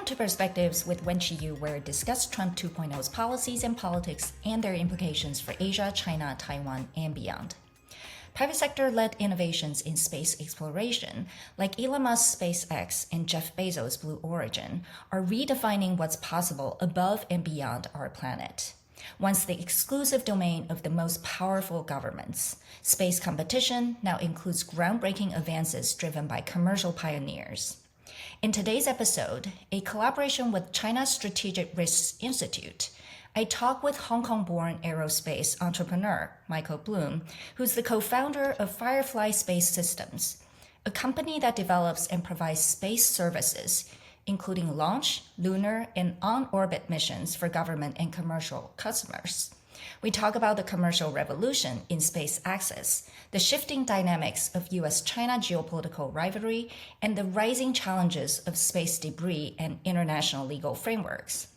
Welcome to Perspectives with Wenchi Yu, where we discuss Trump 2.0's policies and politics and their implications for Asia, China, Taiwan, and beyond. Private sector-led innovations in space exploration, like Elon Musk's SpaceX and Jeff Bezos' Blue Origin, are redefining what's possible above and beyond our planet. Once the exclusive domain of the most powerful governments, space competition now includes groundbreaking advances driven by commercial pioneers. In today's episode, a collaboration with China's Strategic Risks Institute, I talk with Hong Kong-born aerospace entrepreneur Michael Blum, who's the co-founder of Firefly Space Systems, a company that develops and provides space services, including launch, lunar, and on-orbit missions for government and commercial customers. We talk about the commercial revolution in space access, the shifting dynamics of US-China geopolitical rivalry, and the rising challenges of space debris and international legal frameworks.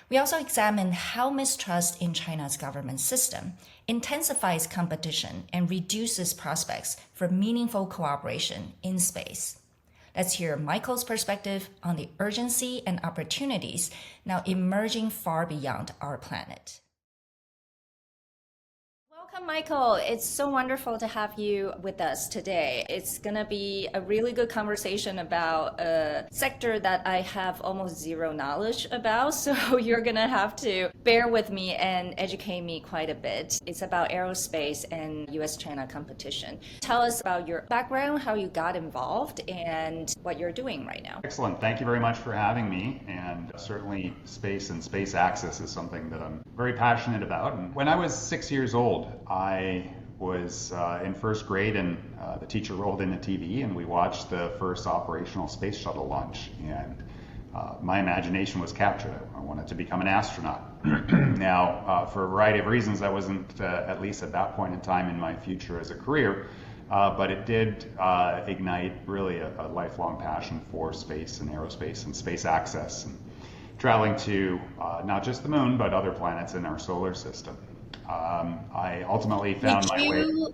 We also examine how mistrust in China's government system intensifies competition and reduces prospects for meaningful cooperation in space. Let's hear Michael's perspective on the urgency and opportunities now emerging far beyond our planet. Welcome, Michael. It's so wonderful to have you with us today. It's going to be a really good conversation about a sector that I have almost zero knowledge about, so you're going to have to bear with me and educate me quite a bit. It's about aerospace and US-China competition. Tell us about your background, how you got involved, and what you're doing right now. Excellent. Thank you very much for having me. And certainly space and space access is something that I'm very passionate about. And when I was 6 years old, I was in first grade, and the teacher rolled in the TV and we watched the first operational space shuttle launch, and my imagination was captured. I wanted to become an astronaut. Now, for a variety of reasons, that wasn't, at least at that point in time, in my future as a career, but it did ignite really a lifelong passion for space and aerospace and space access, and traveling to not just the moon, but other planets in our solar system. I ultimately found my way.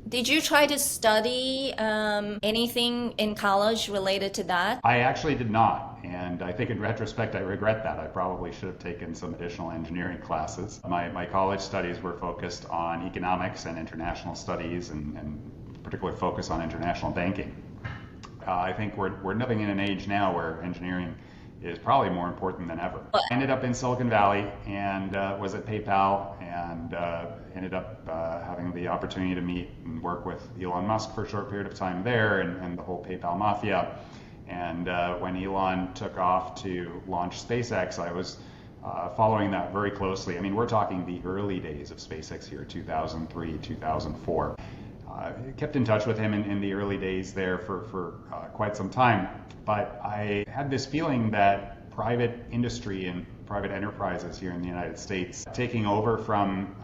Did you try to study anything in college related to that? I actually did not, and I think in retrospect I regret that. I probably should have taken some additional engineering classes. My college studies were focused on economics and international studies, and particularly focused on international banking. I think we're living in an age now where engineering is probably more important than ever. I ended up in Silicon Valley and was at PayPal, and ended up having the opportunity to meet and work with Elon Musk for a short period of time there, and the whole PayPal mafia. And when Elon took off to launch SpaceX, I was following that very closely. I mean, we're talking the early days of SpaceX here, 2003, 2004. Kept in touch with him in the early days there for quite some time, but I had this feeling that private industry and private enterprises here in the United States taking over from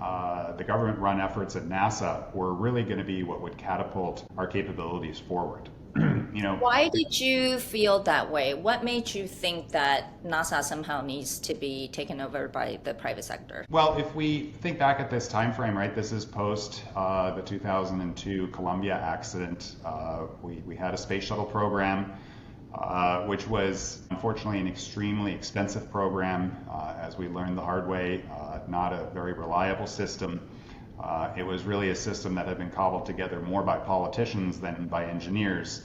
the government-run efforts at NASA were really going to be what would catapult our capabilities forward. Why did you feel that way? What made you think that NASA somehow needs to be taken over by the private sector? Well, if we think back at this time frame, right, this is post the 2002 Columbia accident. We had a space shuttle program, which was unfortunately an extremely expensive program, as we learned the hard way, not a very reliable system. It was really a system that had been cobbled together more by politicians than by engineers,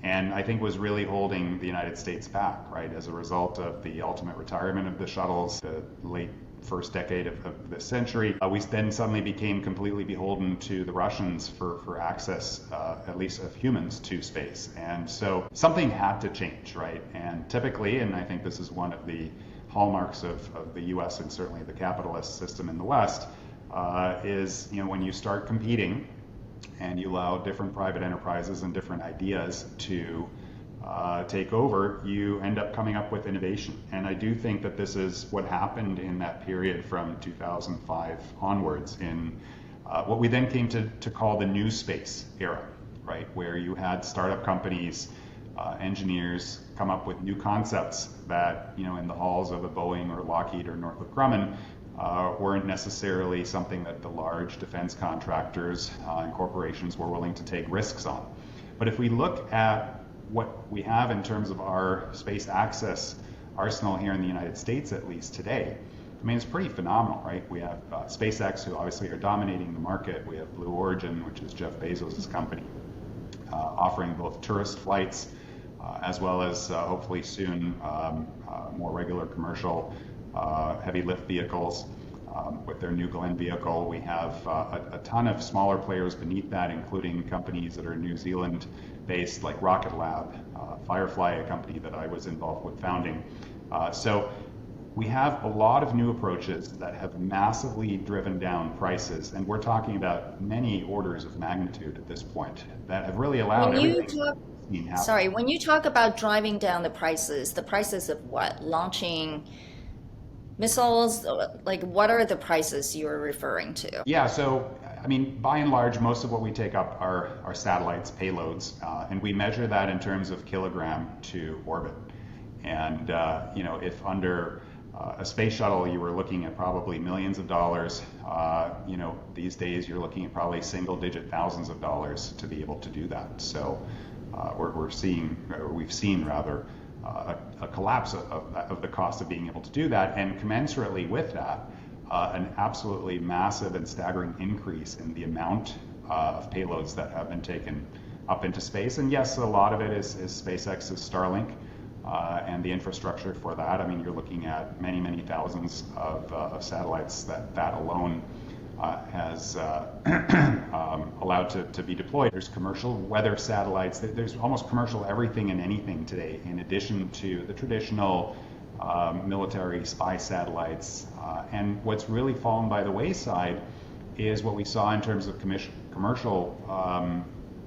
and I think was really holding the United States back, right? As a result of the ultimate retirement of the shuttles, the late first decade of this century, we then suddenly became completely beholden to the Russians for access, at least of humans, to space. And so something had to change, right? And typically, and I think this is one of the hallmarks of the US and certainly the capitalist system in the West, is when you start competing and you allow different private enterprises and different ideas to take over, you end up coming up with innovation. And I do think that this is what happened in that period from 2005 onwards in what we then came to call the new space era, right? Where you had startup companies, engineers come up with new concepts that, in the halls of a Boeing or Lockheed or Northrop Grumman weren't necessarily something that the large defense contractors and corporations were willing to take risks on. But if we look at what we have in terms of our space access arsenal here in the United States, at least today, I mean, it's pretty phenomenal, right? We have SpaceX, who obviously are dominating the market. We have Blue Origin, which is Jeff Bezos' company, offering both tourist flights as well as hopefully soon more regular commercial heavy lift vehicles. With their New Glenn vehicle, we have a ton of smaller players beneath that, including companies that are New Zealand-based, like Rocket Lab, Firefly, a company that I was involved with founding. So we have a lot of new approaches that have massively driven down prices, and we're talking about many orders of magnitude at this point that have really allowed When you talk about driving down the prices of what? Launching missiles? Like, what are the prices you're referring to? Yeah, so I mean, by and large, most of what we take up are satellites, payloads, and we measure that in terms of kilogram to orbit. And if under a space shuttle, you were looking at probably millions of dollars. These days you're looking at probably single-digit thousands of dollars to be able to do that. So we've seen a collapse of the cost of being able to do that, and commensurately with that, an absolutely massive and staggering increase in the amount of payloads that have been taken up into space. And yes, a lot of it is SpaceX's Starlink. And the infrastructure for that. I mean, you're looking at many, many thousands of satellites that alone has allowed to be deployed. There's commercial weather satellites. There's almost commercial everything and anything today, in addition to the traditional military spy satellites. And what's really fallen by the wayside is what we saw in terms of commercial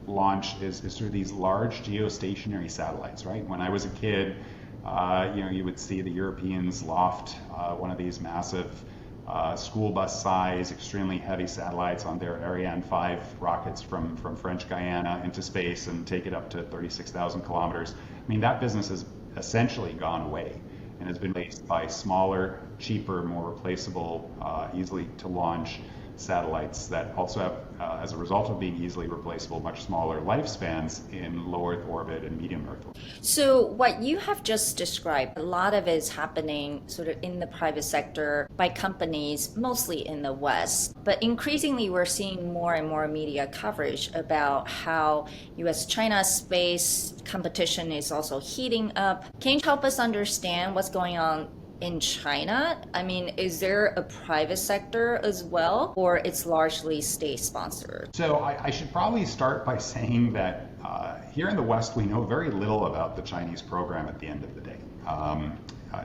launch is sort of these large geostationary satellites, right? When I was a kid, you would see the Europeans loft one of these massive school bus size, extremely heavy satellites on their Ariane 5 rockets from French Guyana into space and take it up to 36,000 kilometers. I mean, that business has essentially gone away and has been replaced by smaller, cheaper, more replaceable, easily to launch satellites that also have, as a result of being easily replaceable, much smaller lifespans in low Earth orbit and medium Earth orbit. So what you have just described, a lot of it is happening sort of in the private sector by companies, mostly in the West. But increasingly, we're seeing more and more media coverage about how US-China space competition is also heating up. Can you help us understand what's going on in China? I mean, is there a private sector as well, or it's largely state sponsored? So I should probably start by saying that here in the West, we know very little about the Chinese program at the end of the day.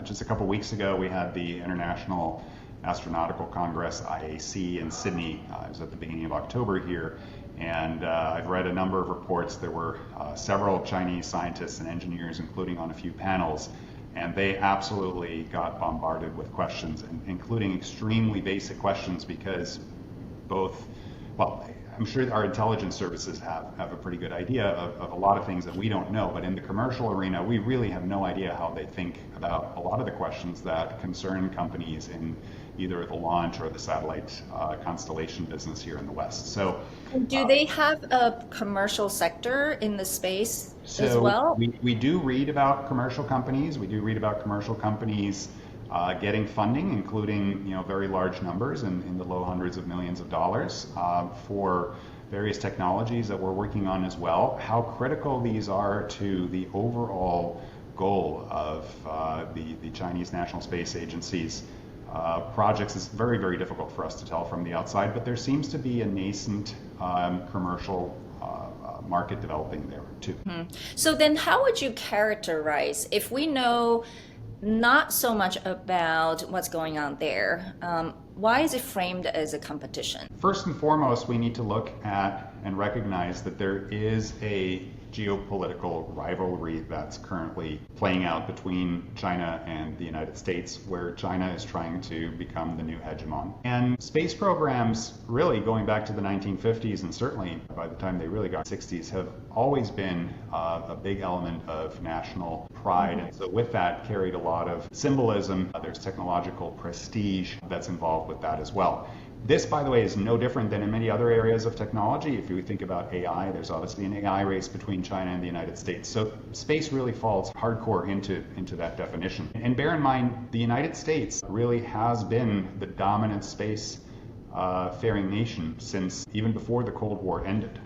Just a couple weeks ago, we had the International Astronautical Congress, IAC, in Sydney. It was at the beginning of October here. And I've read a number of reports. There were several Chinese scientists and engineers, including on a few panels, and they absolutely got bombarded with questions, including extremely basic questions, because I'm sure our intelligence services have a pretty good idea of a lot of things that we don't know, but in the commercial arena, we really have no idea how they think about a lot of the questions that concern companies in either the launch or the satellite constellation business here in the West. So, do they have a commercial sector in the space as well? We do read about commercial companies. We do read about commercial companies getting funding, including very large numbers in the low hundreds of millions of dollars for various technologies that we're working on as well. How critical these are to the overall goal of the Chinese National Space Agency's projects is very, very difficult for us to tell from the outside, but there seems to be a nascent commercial market developing there too. So then how would you characterize, if we know not so much about what's going on there, why is it framed as a competition? First and foremost, we need to look at and recognize that there is a geopolitical rivalry that's currently playing out between China and the United States, where China is trying to become the new hegemon. And space programs, really going back to the 1950s, and certainly by the time they really got 60s, have always been a big element of national pride. And so with that carried a lot of symbolism. There's technological prestige that's involved with that as well. This, by the way, is no different than in many other areas of technology. If you think about AI, there's obviously an AI race between China and the United States. So space really falls hardcore into that definition. And bear in mind, the United States really has been the dominant space faring nation since even before the Cold War ended.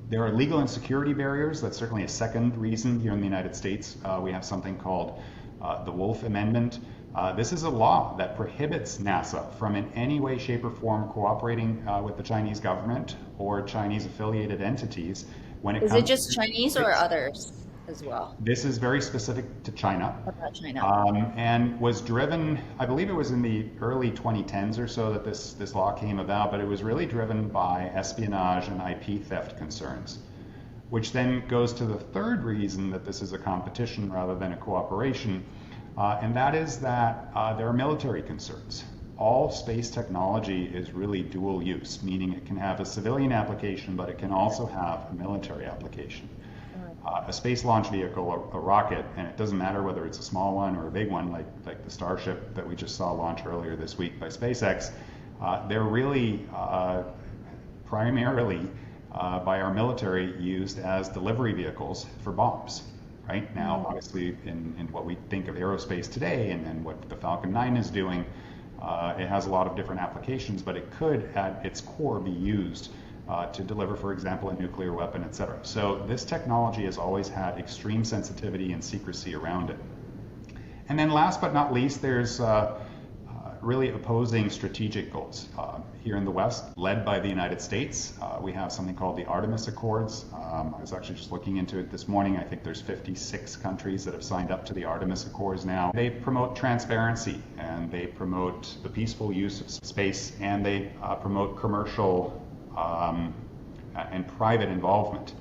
There are legal and security barriers. That's certainly a second reason here in the United States. We have something called the Wolf Amendment. This is a law that prohibits NASA from in any way, shape, or form cooperating with the Chinese government or Chinese affiliated entities when it comes to... Is it just Chinese or others as well? This is very specific to China. About China. And was driven, I believe it was in the early 2010s or so that this law came about, but it was really driven by espionage and IP theft concerns, which then goes to the third reason that this is a competition rather than a cooperation, and that is that there are military concerns. All space technology is really dual use, meaning it can have a civilian application, but it can also have a military application. A space launch vehicle, a rocket, and it doesn't matter whether it's a small one or a big one, like the Starship that we just saw launch earlier this week by SpaceX, they're really primarily by our military used as delivery vehicles for bombs. Right now, obviously, in what we think of aerospace today and what the Falcon 9 is doing, it has a lot of different applications, but it could, at its core, be used to deliver, for example, a nuclear weapon, etc. So this technology has always had extreme sensitivity and secrecy around it. And then last but not least, there's really opposing strategic goals. Here in the West, led by the United States, we have something called the Artemis Accords. I was actually just looking into it this morning. I think there's 56 countries that have signed up to the Artemis Accords now. They promote transparency, and they promote the peaceful use of space, and they promote commercial and private involvement.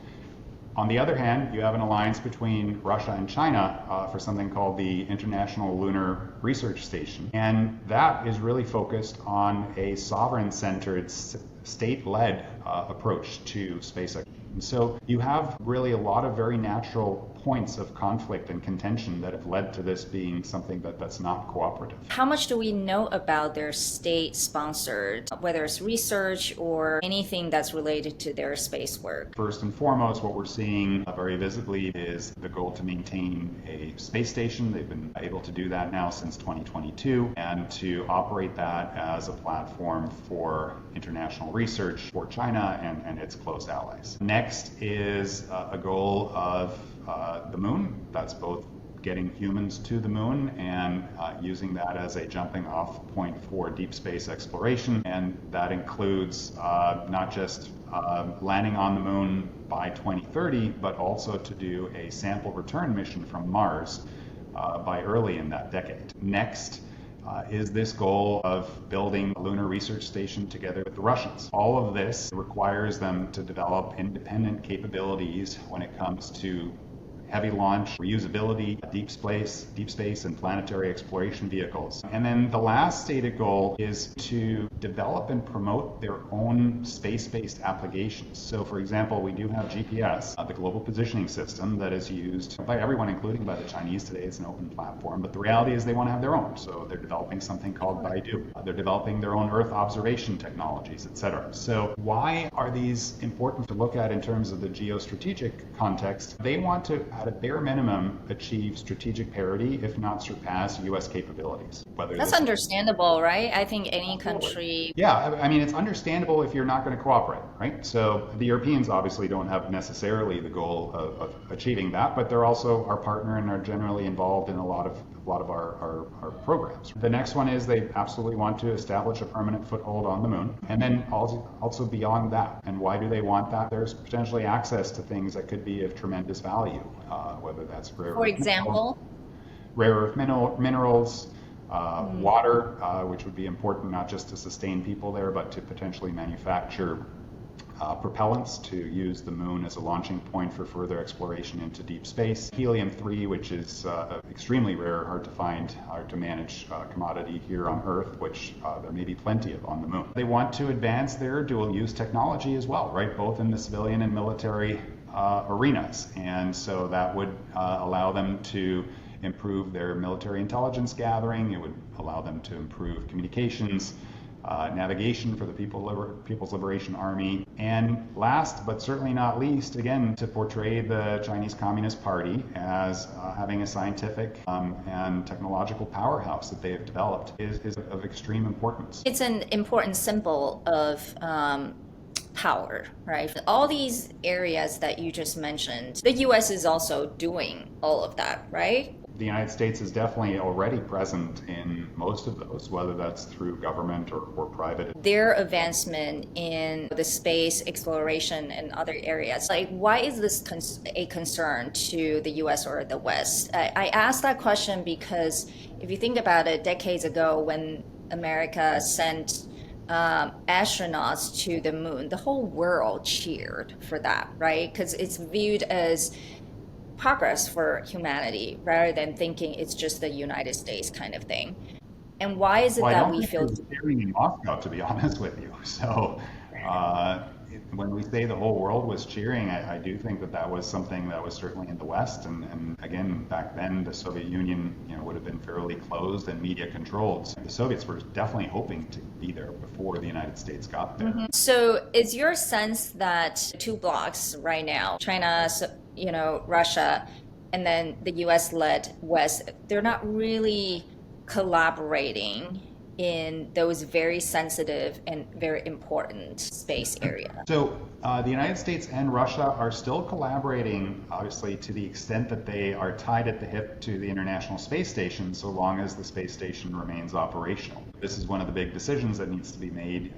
On the other hand, you have an alliance between Russia and China for something called the International Lunar Research Station. And that is really focused on a sovereign-centered, state-led approach to space exploration. So you have really a lot of very natural points of conflict and contention that have led to this being something that's not cooperative. How much do we know about their state-sponsored, whether it's research or anything that's related to their space work? First and foremost, what we're seeing very visibly is the goal to maintain a space station. They've been able to do that now since 2022, and to operate that as a platform for international research for China and its close allies. Next is a goal of the moon. That's both getting humans to the moon and using that as a jumping off point for deep space exploration. And that includes not just landing on the moon by 2030, but also to do a sample return mission from Mars by early in that decade. Next is this goal of building a lunar research station together with the Russians. All of this requires them to develop independent capabilities when it comes to heavy launch, reusability, deep space and planetary exploration vehicles. And then the last stated goal is to develop and promote their own space-based applications. So for example, we do have GPS, the global positioning system that is used by everyone, including by the Chinese today. It's an open platform, but the reality is they want to have their own. So they're developing something called Baidu. They're developing their own Earth observation technologies, etc. So why are these important to look at in terms of the geostrategic context? They want to, at a bare minimum, achieve strategic parity, if not surpass U.S. capabilities. That's understandable, right? I think any country... Yeah, I mean, it's understandable if you're not going to cooperate, right? So the Europeans obviously don't have necessarily the goal of achieving that, but they're also our partner and are generally involved in a lot of our programs. The next one is they absolutely want to establish a permanent foothold on the moon, and then also beyond that. And why do they want that? There's potentially access to things that could be of tremendous value, whether that's rare earth minerals, water, which would be important not just to sustain people there, but to potentially manufacture propellants to use the moon as a launching point for further exploration into deep space. Helium-3, which is extremely rare, hard to find, hard to manage commodity here on Earth, which there may be plenty of on the moon. They want to advance their dual-use technology as well, right? Both in the civilian and military arenas. And so that would allow them to improve their military intelligence gathering. It would allow them to improve communications. navigation for the People's Liberation Army, and last but certainly not least, again, to portray the Chinese Communist Party as having a scientific and technological powerhouse that they have developed is of extreme importance. It's an important symbol of power, right? All these areas that you just mentioned, the US is also doing all of that, right? The United States is definitely already present in most of those, whether that's through government or private. Their advancement in the space exploration and other areas, like why is this a concern to the US or the West? I asked that question because if you think about it, decades ago when America sent astronauts to the moon, the whole world cheered for that, right? Because it's viewed as progress for humanity rather than thinking it's just the United States kind of thing. And why is it that we feel cheering in Moscow, to be honest with you? So when we say the whole world was cheering, I do think that was something that was certainly in the West, and again, back then the Soviet Union would have been fairly closed and media controlled. The Soviets were definitely hoping to be there before the United States got there. Mm-hmm. So is your sense that two blocks right now, China, Russia, and then the US-led West, they're not really collaborating in those very sensitive and very important space areas? So the United States and Russia are still collaborating, obviously, to the extent that they are tied at the hip to the International Space Station, so long as the space station remains operational. This is one of the big decisions that needs to be made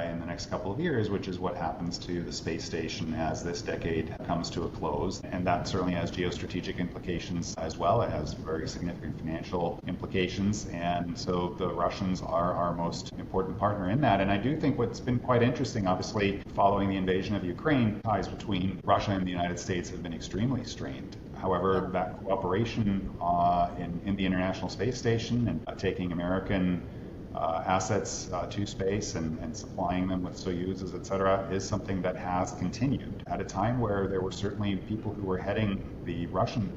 in the next couple of years, which is what happens to the space station as this decade comes to a close. And that certainly has geostrategic implications as well. It has very significant financial implications. And so the Russians are our most important partner in that. And I do think what's been quite interesting, obviously, following the invasion of Ukraine, ties between Russia and the United States have been extremely strained. However, that cooperation in the International Space Station and taking American assets to space and supplying them with Soyuzes, et cetera, is something that has continued at a time where there were certainly people who were heading the Russian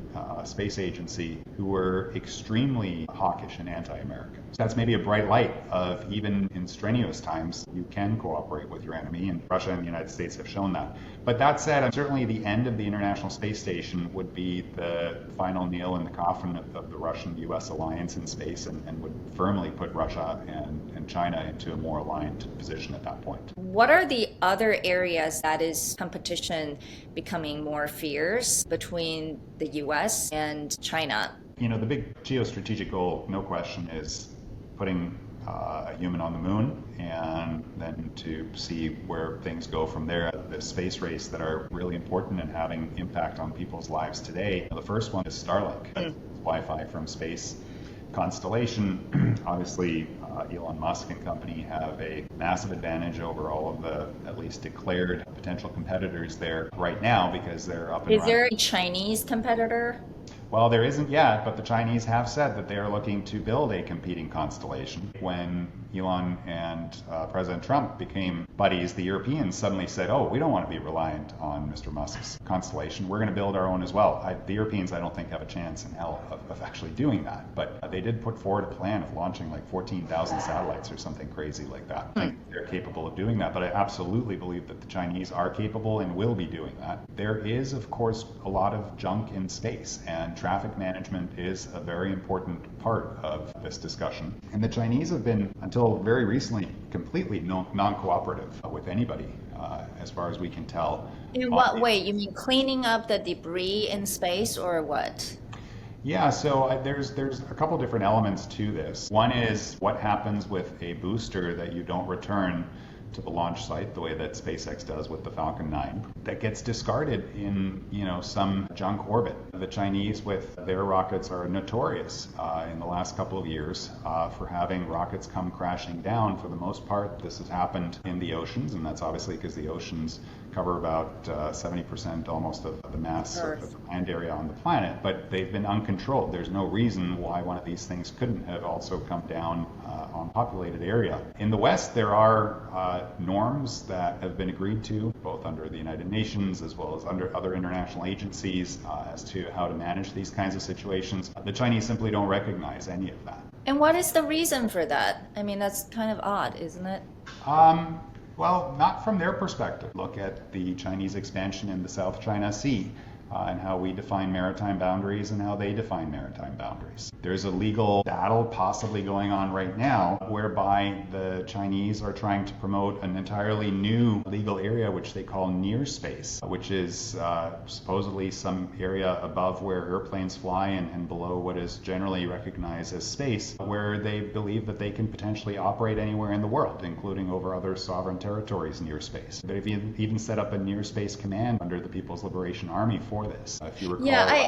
space agency who were extremely hawkish and anti-American. So that's maybe a bright light of even in strenuous times, you can cooperate with your enemy, and Russia and the United States have shown that. But that said, certainly the end of the International Space Station would be the final nail in the coffin of the Russian-US alliance in space and would firmly put Russia and China into a more aligned position at that point. What are the other areas that is competition becoming more fierce between the US and China? The big geostrategic goal, no question, is putting a human on the moon and then to see where things go from there. The space race that are really important and having impact on people's lives today. The first one is Starlink, Wi-Fi from space constellation. Obviously, Elon Musk and company have a massive advantage over all of the at least declared potential competitors there right now because they're up and running. Is there a Chinese competitor? Well, there isn't yet, but the Chinese have said that they are looking to build a competing constellation. When Elon and President Trump became buddies, the Europeans suddenly said, oh, we don't want to be reliant on Mr. Musk's constellation. We're going to build our own as well. The Europeans, I don't think, have a chance in hell of actually doing that. But they did put forward a plan of launching like 14,000 satellites or something crazy like that. I think they're capable of doing that, but I absolutely believe that the Chinese are capable and will be doing that. There is, of course, a lot of junk in space, and traffic management is a very important part of this discussion. And the Chinese have been, until very recently, completely non-cooperative with anybody, as far as we can tell. In what way? You mean cleaning up the debris in space or what? Yeah, so there's a couple different elements to this. One is what happens with a booster that you don't return to the launch site, the way that SpaceX does with the Falcon 9, that gets discarded in some junk orbit. The Chinese with their rockets are notorious in the last couple of years for having rockets come crashing down. For the most part, this has happened in the oceans, and that's obviously because the oceans cover about 70% almost of the mass of the land area on the planet, but they've been uncontrolled. There's no reason why one of these things couldn't have also come down on populated area. In the West, there are norms that have been agreed to, both under the United Nations as well as under other international agencies, as to how to manage these kinds of situations. The Chinese simply don't recognize any of that. And what is the reason for that? I mean, that's kind of odd, isn't it? Well, not from their perspective. Look at the Chinese expansion in the South China Sea and how we define maritime boundaries and how they define maritime boundaries. There's a legal battle possibly going on right now whereby the Chinese are trying to promote an entirely new legal area which they call near space, which is supposedly some area above where airplanes fly and below what is generally recognized as space, where they believe that they can potentially operate anywhere in the world, including over other sovereign territories near space. They've even set up a near space command under the People's Liberation Army for this. If you recall,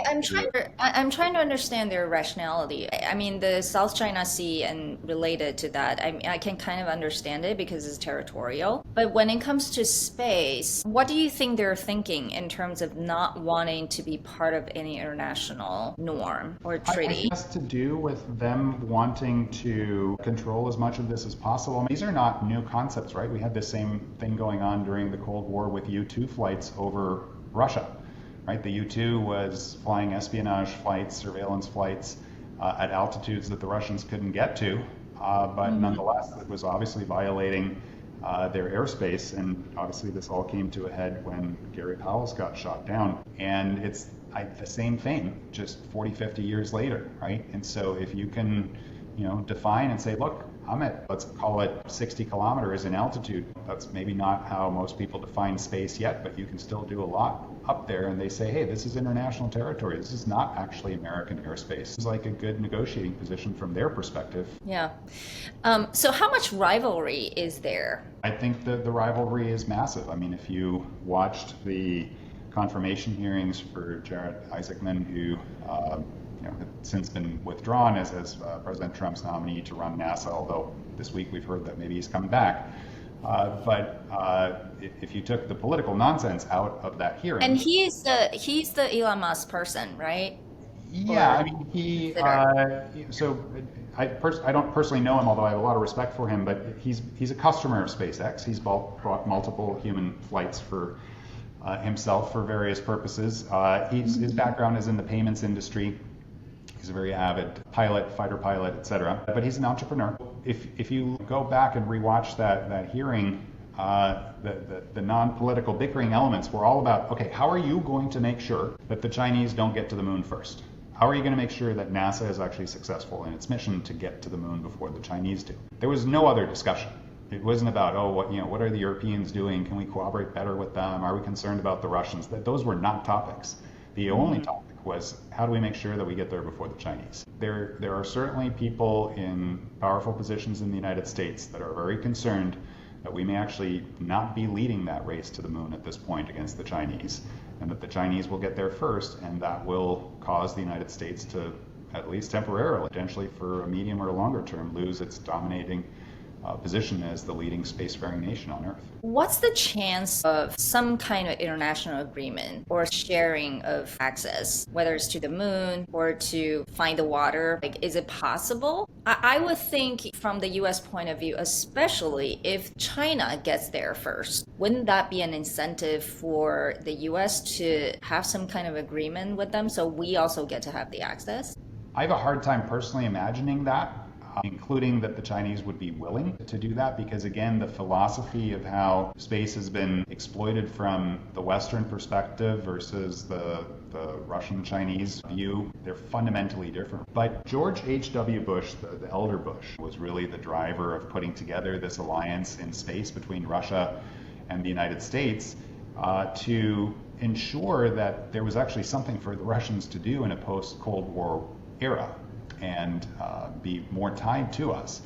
I'm trying to understand their rationality. I mean, the South China Sea and related to that, I can kind of understand it because it's territorial. But when it comes to space, what do you think they're thinking in terms of not wanting to be part of any international norm or treaty? I think it has to do with them wanting to control as much of this as possible. These are not new concepts, right? We had the same thing going on during the Cold War with U-2 flights over Russia. Right, the U-2 was flying espionage flights, surveillance flights at altitudes that the Russians couldn't get to, but nonetheless, it was obviously violating their airspace, and obviously this all came to a head when Gary Powell's got shot down. And it's the same thing, just 40, 50 years later, right? And so if you can, define and say, look, I'm at, let's call it 60 kilometers in altitude. That's maybe not how most people define space yet, but you can still do a lot up there. And they say, hey, this is international territory. This is not actually American airspace. It's like a good negotiating position from their perspective. Yeah. So how much rivalry is there? I think the rivalry is massive. I mean, if you watched the confirmation hearings for Jared Isaacman, who had since been withdrawn as President Trump's nominee to run NASA, although this week we've heard that maybe he's coming back. But if you took the political nonsense out of that hearing, and he's the Elon Musk person, right? Yeah, I mean he. So I don't personally know him, although I have a lot of respect for him. But he's a customer of SpaceX. He's brought multiple human flights for himself for various purposes. His background is in the payments industry. He's a very avid pilot, fighter pilot, etc. But he's an entrepreneur. If you go back and rewatch that hearing, the non-political bickering elements were all about, okay, how are you going to make sure that the Chinese don't get to the moon first? How are you going to make sure that NASA is actually successful in its mission to get to the moon before the Chinese do? There was no other discussion. It wasn't about, what are the Europeans doing? Can we cooperate better with them? Are we concerned about the Russians? Those were not topics. The only topic was, how do we make sure that we get there before the Chinese? There are certainly people in powerful positions in the United States that are very concerned that we may actually not be leading that race to the moon at this point against the Chinese, and that the Chinese will get there first, and that will cause the United States to, at least temporarily, potentially for a medium or a longer term, lose its dominating position as the leading spacefaring nation on Earth. What's the chance of some kind of international agreement or sharing of access, whether it's to the moon or to find the water? Like, is it possible? I would think from the US point of view, especially if China gets there first, wouldn't that be an incentive for the US to have some kind of agreement with them so we also get to have the access? I have a hard time personally imagining that, including that the Chinese would be willing to do that, because again, the philosophy of how space has been exploited from the Western perspective versus the Russian-Chinese view, they're fundamentally different. But George H.W. Bush, the elder Bush, was really the driver of putting together this alliance in space between Russia and the United States to ensure that there was actually something for the Russians to do in a post-Cold War era and be more tied to us.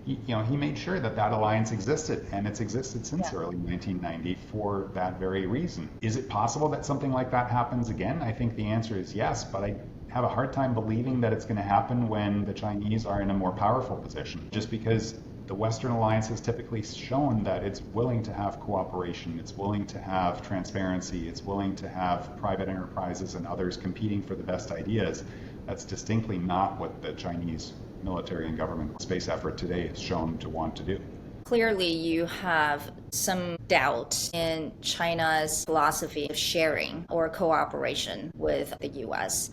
He made sure that alliance existed, and it's existed since early 1990 for that very reason. Is it possible that something like that happens again? I think the answer is yes, but I have a hard time believing that it's going to happen when the Chinese are in a more powerful position, just because the Western alliance has typically shown that it's willing to have cooperation, it's willing to have transparency, it's willing to have private enterprises and others competing for the best ideas. That's distinctly not what the Chinese military and government space effort today is shown to want to do. Clearly, you have some doubt in China's philosophy of sharing or cooperation with the US.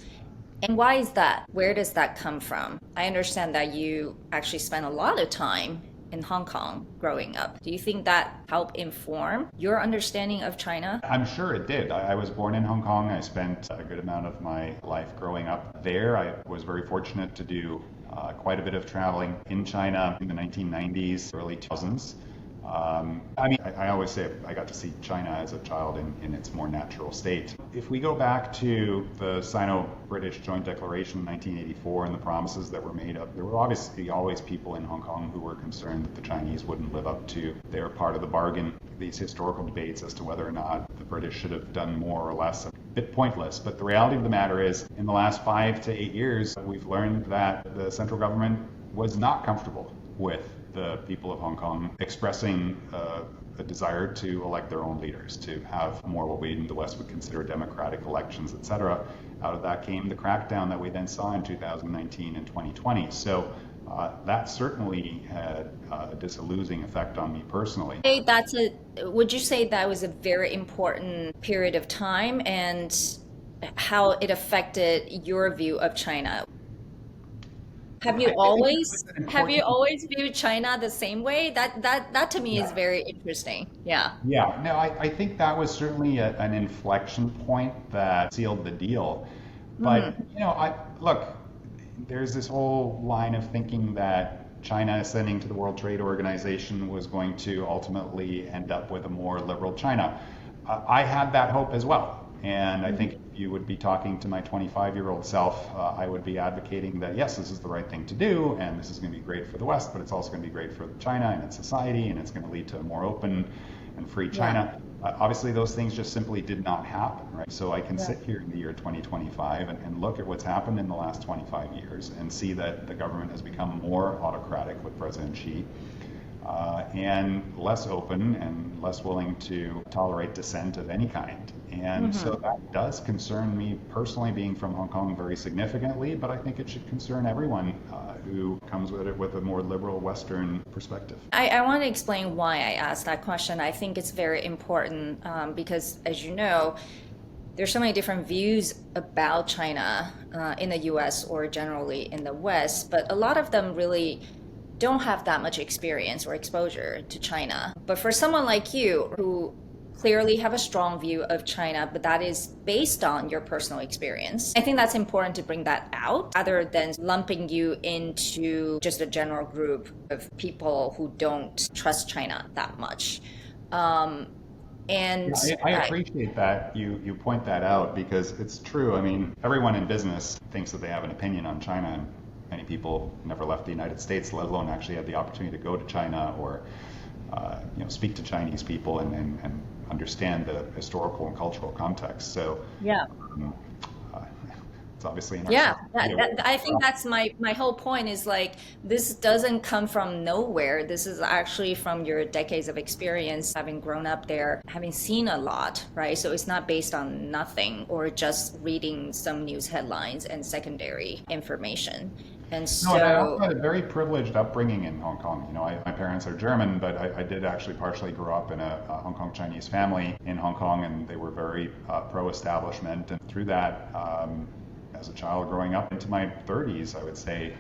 And why is that? Where does that come from? I understand that you actually spent a lot of time in Hong Kong growing up. Do you think that helped inform your understanding of China? I'm sure it did. I was born in Hong Kong. I spent a good amount of my life growing up there. I was very fortunate to do quite a bit of traveling in China in the 1990s, early 2000s. I always say I got to see China as a child in its more natural state. If we go back to the Sino-British Joint Declaration in 1984 and the promises that were made up, there were obviously always people in Hong Kong who were concerned that the Chinese wouldn't live up to their part of the bargain. These historical debates as to whether or not the British should have done more or less, a bit pointless. But the reality of the matter is, in the last 5 to 8 years, we've learned that the central government was not comfortable with the people of Hong Kong expressing a desire to elect their own leaders, to have more what we in the West would consider democratic elections, etc. Out of that came the crackdown that we then saw in 2019 and 2020. So that certainly had a disillusioning effect on me personally. Would you say that was a very important period of time, and how it affected your view of China? Have you always viewed China the same way? That to me is very interesting. Yeah. Yeah. No, I think that was certainly an inflection point that sealed the deal. But look, there's this whole line of thinking that China ascending to the World Trade Organization was going to ultimately end up with a more liberal China. I had that hope as well. And I think if you would be talking to my 25-year-old self, I would be advocating that, yes, this is the right thing to do, and this is going to be great for the West, but it's also going to be great for China and its society, and it's going to lead to a more open and free China. Obviously, those things just simply did not happen, right? So I can sit here in the year 2025 and look at what's happened in the last 25 years and see that the government has become more autocratic with President Xi. And less open and less willing to tolerate dissent of any kind. And so that does concern me personally, being from Hong Kong, very significantly, but I think it should concern everyone who comes with it with a more liberal Western perspective. I want to explain why I asked that question. I think it's very important because, as you know, there's so many different views about China in the US or generally in the West, but a lot of them really don't have that much experience or exposure to China. But for someone like you who clearly have a strong view of China, but that is based on your personal experience, I think that's important to bring that out rather than lumping you into just a general group of people who don't trust China that much. I appreciate that you point that out, because it's true. I mean, everyone in business thinks that they have an opinion on China, and many people never left the United States, let alone actually had the opportunity to go to China or speak to Chinese people and understand the historical and cultural context. So it's obviously in our I think that's my whole point is, like, this doesn't come from nowhere. This is actually from your decades of experience, having grown up there, having seen a lot, right? So it's not based on nothing or just reading some news headlines and secondary information. And so, no, and I also had a very privileged upbringing in Hong Kong. My parents are German, but I did actually partially grow up in a Hong Kong Chinese family in Hong Kong, and they were very pro-establishment. And through that, as a child growing up into my 30s, I would say,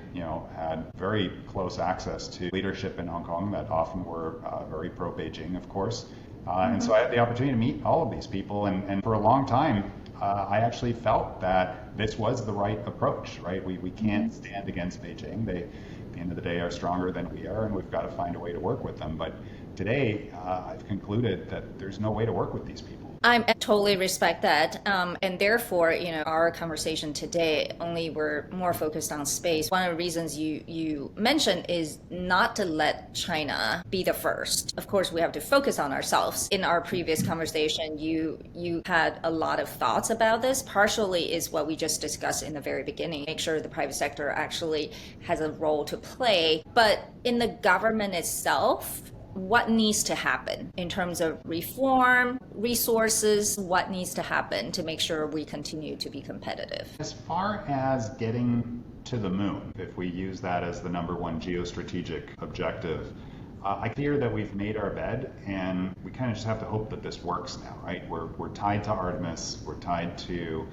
had very close access to leadership in Hong Kong that often were very pro-Beijing, of course. And so I had the opportunity to meet all of these people, and for a long time, I actually felt that this was the right approach, right? We can't stand against Beijing. They, at the end of the day, are stronger than we are, and we've got to find a way to work with them. But today, I've concluded that there's no way to work with these people. I totally respect that. And therefore, our conversation today only we're more focused on space. One of the reasons you mentioned is not to let China be the first. Of course, we have to focus on ourselves. In our previous conversation, you had a lot of thoughts about this. Partially is what we just discussed in the very beginning. Make sure the private sector actually has a role to play. But in the government itself, what needs to happen in terms of reform, resources, what needs to happen to make sure we continue to be competitive? As far as getting to the moon, if we use that as the number one geostrategic objective, I fear that we've made our bed and we kind of just have to hope that this works now, right? We're tied to Artemis, we're tied to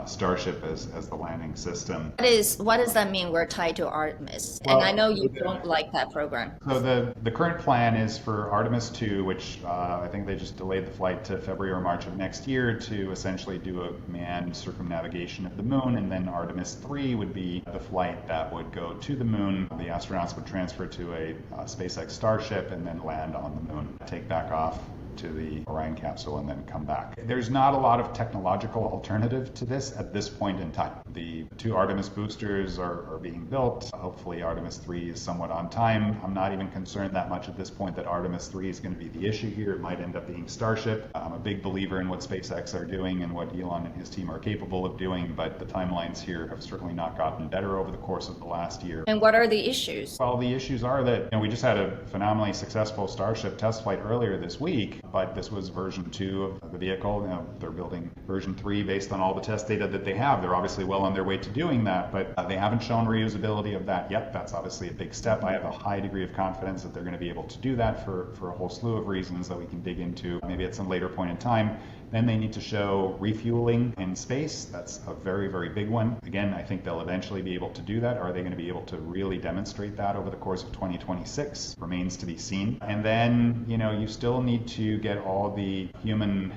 Starship as the landing system. What does that mean, we're tied to Artemis? Well, and I know you don't like that program. So the current plan is for Artemis 2, which I think they just delayed the flight to February or March of next year, to essentially do a manned circumnavigation of the moon, and then Artemis 3 would be the flight that would go to the moon. The astronauts would transfer to a SpaceX Starship and then land on the moon, take back off to the Orion capsule and then come back. There's not a lot of technological alternative to this at this point in time. The two Artemis boosters are being built. Hopefully Artemis 3 is somewhat on time. I'm not even concerned that much at this point that Artemis 3 is going to be the issue here. It might end up being Starship. I'm a big believer in what SpaceX are doing and what Elon and his team are capable of doing, but the timelines here have certainly not gotten better over the course of the last year. And what are the issues? Well, the issues are that we just had a phenomenally successful Starship test flight earlier this week, but this was version 2 of the vehicle. They're building version 3 based on all the test data that they have. They're obviously well on their way to doing that, but they haven't shown reusability of that yet. That's obviously a big step. I have a high degree of confidence that they're going to be able to do that for a whole slew of reasons that we can dig into maybe at some later point in time. Then they need to show refueling in space. That's a very, very big one. Again, I think they'll eventually be able to do that. Are they going to be able to really demonstrate that over the course of 2026? Remains to be seen. And then, you still need to get all the human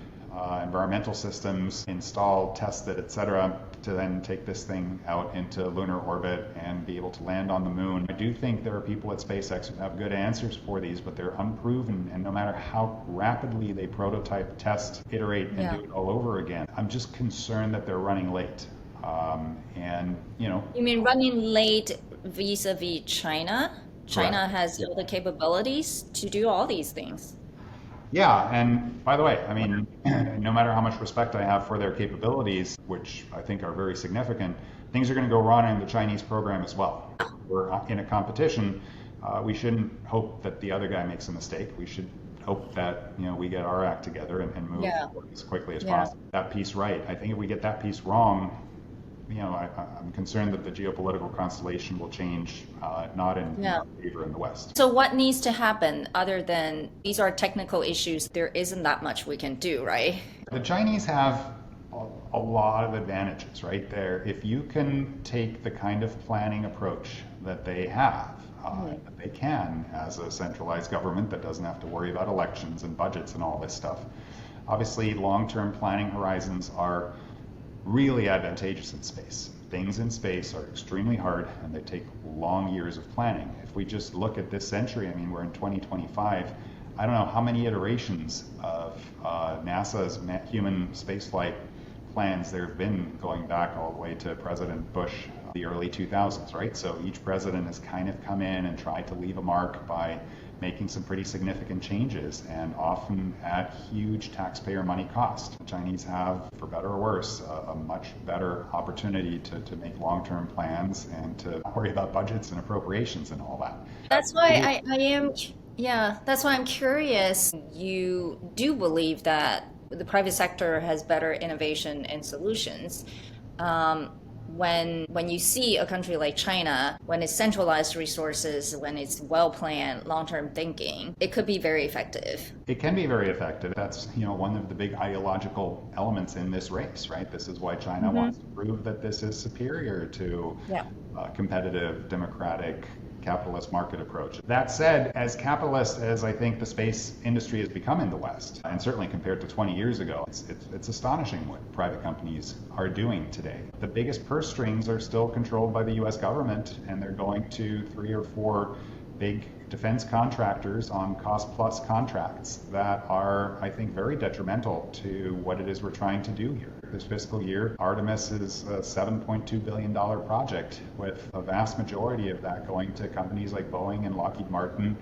environmental systems installed, tested, etc., to then take this thing out into lunar orbit and be able to land on the moon. I do think there are people at SpaceX who have good answers for these, but they're unproven, and no matter how rapidly they prototype, test, iterate, and do it all over again, I'm just concerned that they're running late. You mean running late vis-a-vis China? China has all the capabilities to do all these things. Yeah, and by the way, no matter how much respect I have for their capabilities, which I think are very significant, things are going to go wrong in the Chinese program as well. We're in a competition. We shouldn't hope that the other guy makes a mistake. We should hope that we get our act together and move as quickly as possible. That piece right. I think if we get that piece wrong, I'm concerned that the geopolitical constellation will change, not in favor in the West. So what needs to happen other than these are technical issues? There isn't that much we can do, right? The Chinese have a lot of advantages, right there. If you can take the kind of planning approach that they have, that they can as a centralized government that doesn't have to worry about elections and budgets and all this stuff. Obviously, long-term planning horizons are really advantageous in space. Things in space are extremely hard and they take long years of planning. If we just look at this century, we're in 2025, I don't know how many iterations of NASA's human spaceflight plans there have been going back all the way to President Bush, the early 2000s, right? So each president has kind of come in and tried to leave a mark by making some pretty significant changes, and often at huge taxpayer money cost. The Chinese have, for better or worse, a much better opportunity to make long-term plans and to worry about budgets and appropriations and all that. That's why that's why I'm curious. You do believe that the private sector has better innovation and solutions. When you see a country like China, when it's centralized resources, when it's well-planned, long-term thinking, it could be very effective. It can be very effective. That's one of the big ideological elements in this race, right? This is why China wants to prove that this is superior to competitive, democratic, capitalist market approach. That said, as capitalist as I think the space industry has become in the West, and certainly compared to 20 years ago, it's astonishing what private companies are doing today. The biggest purse strings are still controlled by the US government, and they're going to 3 or 4 big defense contractors on cost-plus contracts that are, I think, very detrimental to what it is we're trying to do here. This fiscal year, Artemis is a $7.2 billion project, with a vast majority of that going to companies like Boeing and Lockheed Martin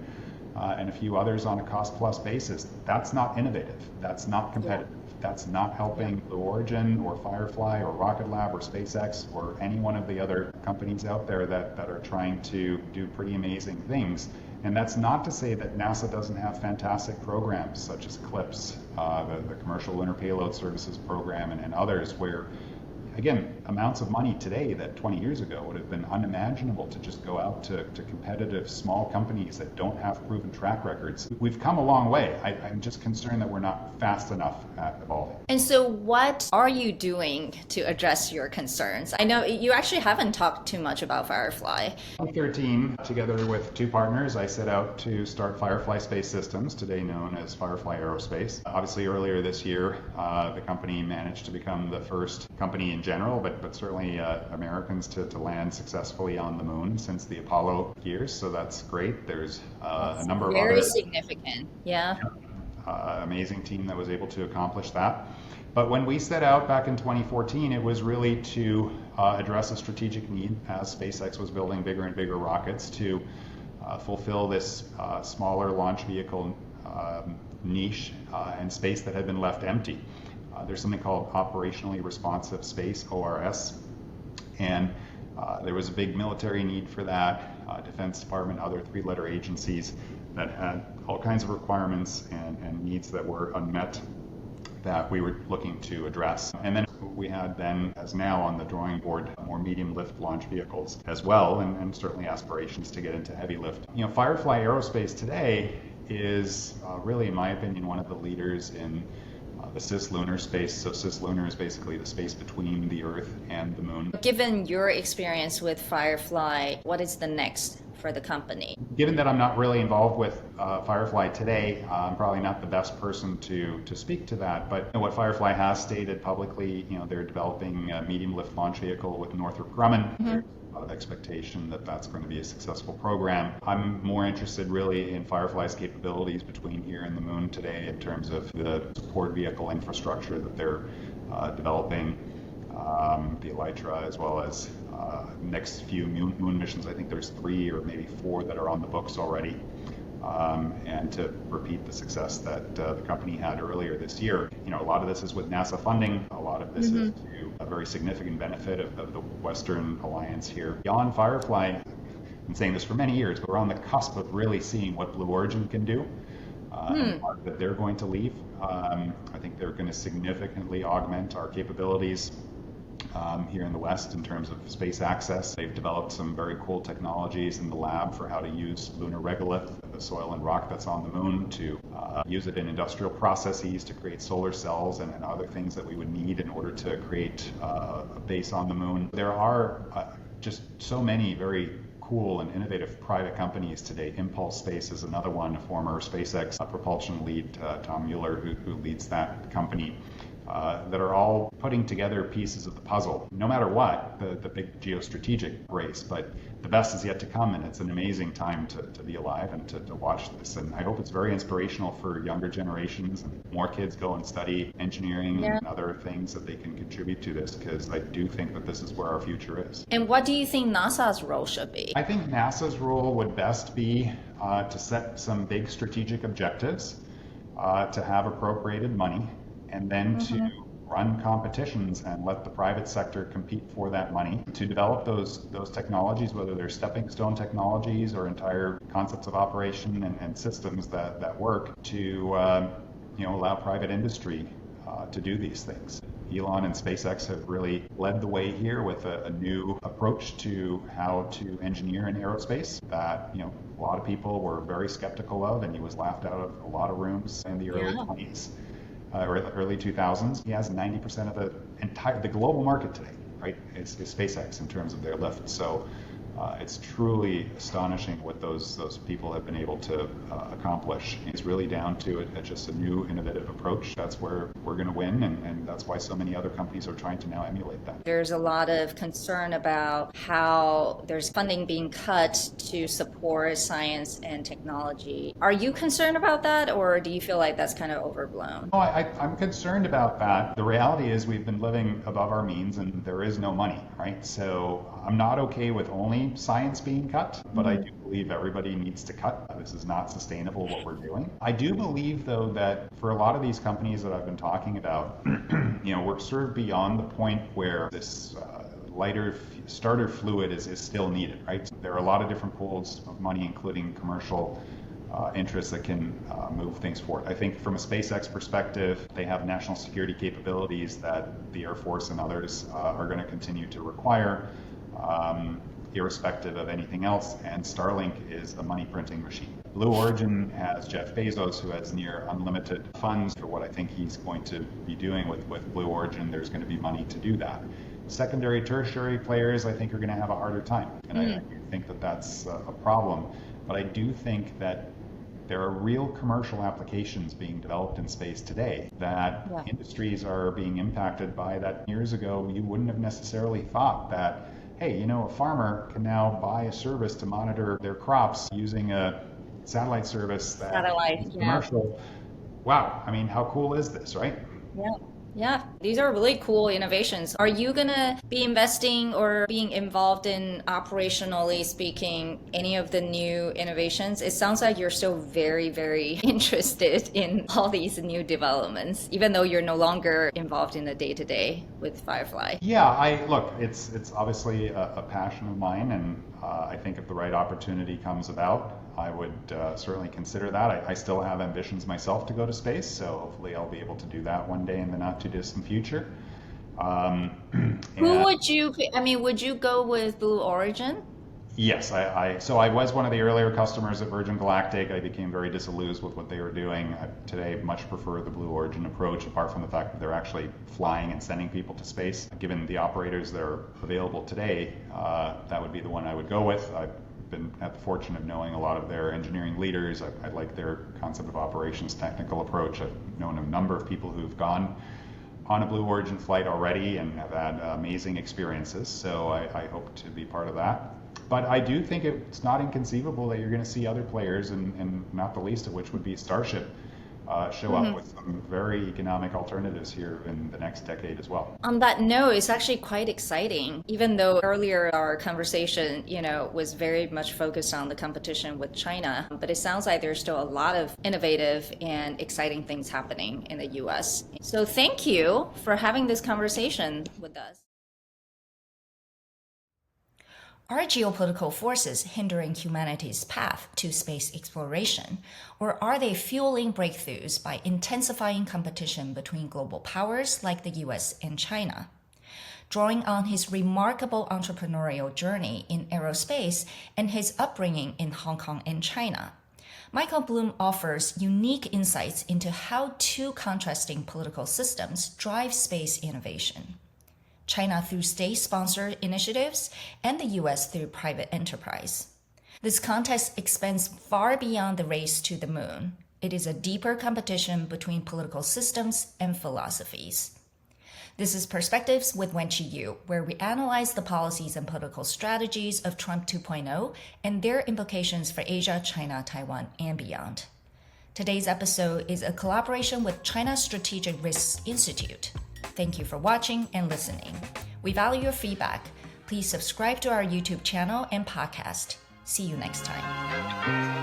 and a few others on a cost-plus basis. That's not innovative. That's not competitive. That's not helping Blue Origin or Firefly or Rocket Lab or SpaceX or any one of the other companies out there that are trying to do pretty amazing things. And that's not to say that NASA doesn't have fantastic programs such as CLIPS, the Commercial Lunar Payload Services Program, and others where, again, amounts of money today that 20 years ago would have been unimaginable to just go out to competitive small companies that don't have proven track records. We've come a long way. I'm just concerned that we're not fast enough at evolving. And so what are you doing to address your concerns? I know you actually haven't talked too much about Firefly. In 2013, together with two partners, I set out to start Firefly Space Systems, today known as Firefly Aerospace. Obviously, earlier this year, the company managed to become the first company in general, but certainly Americans to land successfully on the moon since the Apollo years. So that's great. There's a number of other very significant. Yeah. Amazing team that was able to accomplish that. But when we set out back in 2014, it was really to address a strategic need as SpaceX was building bigger and bigger rockets to fulfill this smaller launch vehicle niche and space that had been left empty. There's something called operationally responsive space, ORS, and there was a big military need for that. Defense Department, other three-letter agencies that had all kinds of requirements and needs that were unmet that we were looking to address. And then we had then, as now on the drawing board, more medium lift launch vehicles as well, and certainly aspirations to get into heavy lift. You know, Firefly Aerospace today is really, in my opinion, one of the leaders in the cislunar space. So cislunar is basically the space between the Earth and the moon. Given your experience with Firefly, what is the next for the company? Given that I'm not really involved with Firefly today, I'm probably not the best person to speak to that. But what Firefly has stated publicly, they're developing a medium lift launch vehicle with Northrop Grumman. There's a lot of expectation that that's going to be a successful program. I'm more interested really in Firefly's capabilities between here and the moon today in terms of the support vehicle infrastructure that they're developing, the Elytra, as well as next few moon missions. I think there's 3 or maybe 4 that are on the books already. And to repeat the success that the company had earlier this year. A lot of this is with NASA funding. A lot of this is to a very significant benefit of the Western alliance here. Beyond Firefly, I've been saying this for many years, but we're on the cusp of really seeing what Blue Origin can do. That they're going to leave. I think they're going to significantly augment our capabilities here in the West in terms of space access. They've developed some very cool technologies in the lab for how to use lunar regolith, the soil and rock that's on the moon, to use it in industrial processes to create solar cells and other things that we would need in order to create a base on the moon. There are just so many very cool and innovative private companies today. Impulse Space is another one, a former SpaceX propulsion lead, Tom Mueller, who leads that company. That are all putting together pieces of the puzzle, no matter what, the big geostrategic race. But the best is yet to come, and it's an amazing time to be alive and to watch this. And I hope it's very inspirational for younger generations, and more kids go and study engineering and other things that they can contribute to this, because I do think that this is where our future is. And what do you think NASA's role should be? I think NASA's role would best be to set some big strategic objectives, to have appropriated money, and then to run competitions and let the private sector compete for that money to develop those technologies, whether they're stepping stone technologies or entire concepts of operation and systems that work to allow private industry to do these things. Elon and SpaceX have really led the way here with a new approach to how to engineer in aerospace that a lot of people were very skeptical of, and he was laughed out of a lot of rooms in the early 20s. Or the early 2000s. He has 90% of the global market today, right? Is SpaceX in terms of their lift. So It's truly astonishing what those people have been able to accomplish. It's really down to just a new innovative approach. That's where we're going to win, and that's why so many other companies are trying to now emulate that. There's a lot of concern about how there's funding being cut to support science and technology. Are you concerned about that, or do you feel like that's kind of overblown? No, I'm concerned about that. The reality is we've been living above our means and there is no money, right? So I'm not okay with only science being cut, but I do believe everybody needs to cut. This is not sustainable what we're doing. I do believe though that for a lot of these companies that I've been talking about, we're sort of beyond the point where this lighter starter fluid is still needed, right? There are a lot of different pools of money, including commercial interests that can move things forward. I think from a SpaceX perspective, they have national security capabilities that the Air Force and others are going to continue to require, irrespective of anything else, and Starlink is the money printing machine. Blue Origin has Jeff Bezos, who has near unlimited funds for what I think he's going to be doing with Blue Origin. There's going to be money to do that. Secondary, tertiary players, I think, are going to have a harder time, and I think that that's a problem. But I do think that there are real commercial applications being developed in space today that industries are being impacted by that years ago you wouldn't have necessarily thought that, hey, a farmer can now buy a service to monitor their crops using a satellite service that is commercial. Wow, I mean, how cool is this, right? Yeah, these are really cool innovations. Are you going to be investing or being involved in, operationally speaking, any of the new innovations? It sounds like you're still very, very interested in all these new developments, even though you're no longer involved in the day-to-day with Firefly. Yeah, look, it's obviously a passion of mine, and I think if the right opportunity comes about, I would certainly consider that. I still have ambitions myself to go to space, so hopefully I'll be able to do that one day in the not too distant future. Who would you, would you go with Blue Origin? Yes, so I was one of the earlier customers at Virgin Galactic. I became very disillusioned with what they were doing. Today much prefer the Blue Origin approach, apart from the fact that they're actually flying and sending people to space. Given the operators that are available today, that would be the one I would go with. I've been had the fortune of knowing a lot of their engineering leaders. I like their concept of operations technical approach. I've known a number of people who've gone on a Blue Origin flight already and have had amazing experiences, so I hope to be part of that. But I do think it's not inconceivable that you're going to see other players, and not the least of which would be Starship, show up with some very economic alternatives here in the next decade as well. On that note, it's actually quite exciting. Even though earlier our conversation, was very much focused on the competition with China, but it sounds like there's still a lot of innovative and exciting things happening in the US. So thank you for having this conversation with us. Are geopolitical forces hindering humanity's path to space exploration, or are they fueling breakthroughs by intensifying competition between global powers like the US and China? Drawing on his remarkable entrepreneurial journey in aerospace and his upbringing in Hong Kong and China, Michael Blum offers unique insights into how two contrasting political systems drive space innovation. China through state-sponsored initiatives, and the US through private enterprise. This contest expands far beyond the race to the moon. It is a deeper competition between political systems and philosophies. This is Perspectives with Wenchi Yu, where we analyze the policies and political strategies of Trump 2.0 and their implications for Asia, China, Taiwan, and beyond. Today's episode is a collaboration with China Strategic Risks Institute. Thank you for watching and listening. We value your feedback. Please subscribe to our YouTube channel and podcast. See you next time.